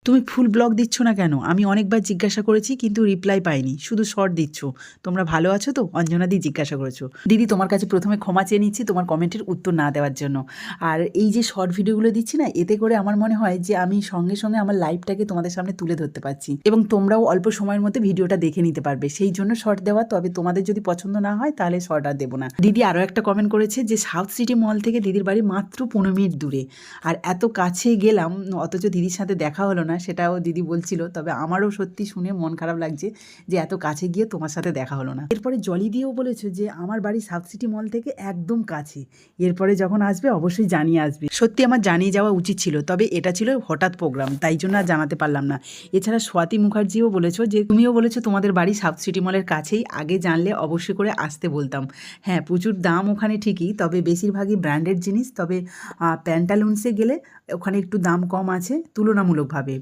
তুমি ফুল ব্লগ দিচ্ছ না কেন? আমি অনেকবার জিজ্ঞাসা করেছি কিন্তু রিপ্লাই পাইনি, শুধু শর্ট দিচ্ছ। তোমরা ভালো আছো তো? অঞ্জনাদি জিজ্ঞাসা করেছো। দিদি তোমার কাছে প্রথমে ক্ষমা চেয়ে নিচ্ছি তোমার কমেন্টের উত্তর না দেওয়ার জন্য। আর এই যে শর্ট ভিডিওগুলো দিচ্ছি না, এতে করে আমার মনে হয় যে আমি সঙ্গে সঙ্গে আমার লাইফটাকে তোমাদের সামনে তুলে ধরতে পারছি এবং তোমরাও অল্প সময়ের মধ্যে ভিডিওটা দেখে নিতে পারবে, সেই জন্য শর্ট দেওয়া। তবে তোমাদের যদি পছন্দ না হয় তাহলে শর্ট আর দেবো না। দিদি আরও একটা কমেন্ট করেছে যে সাউথ সিটি মল থেকে দিদির বাড়ি মাত্র 15 মিনিট দূরে, আর এত কাছে গেলাম অথচ দিদির সাথে দেখা হলো না, সেটাও দিদি বলছিল। তবে আমারও সত্যি শুনে মন খারাপ লাগছে যে এত কাছে গিয়ে তোমার সাথে দেখা হলো না। এরপরে জলি দিয়েও বলেছে যে আমার বাড়ি সাউথ সিটি মল থেকে একদম কাছে, এরপরে যখন আসবে অবশ্যই জানিয়ে আসবে। সত্যি আমার জানিয়ে যাওয়া উচিত ছিল, তবে এটা ছিল হঠাৎ প্রোগ্রাম, তাই জন্য আর জানাতে পারলাম না। এছাড়া স্বাতি মুখার্জিও বলেছো যে তুমিও বলেছো তোমাদের বাড়ি সাউথ সিটি মলের কাছেই, আগে জানলে অবশ্যই করে আসতে বলতাম। হ্যাঁ, প্রচুর দাম ওখানে ঠিকই, তবে বেশিরভাগই ব্র্যান্ডেড জিনিস। তবে প্যান্টালুন্সে গেলে ওখানে একটু দাম কম আছে তুলনামূলকভাবে,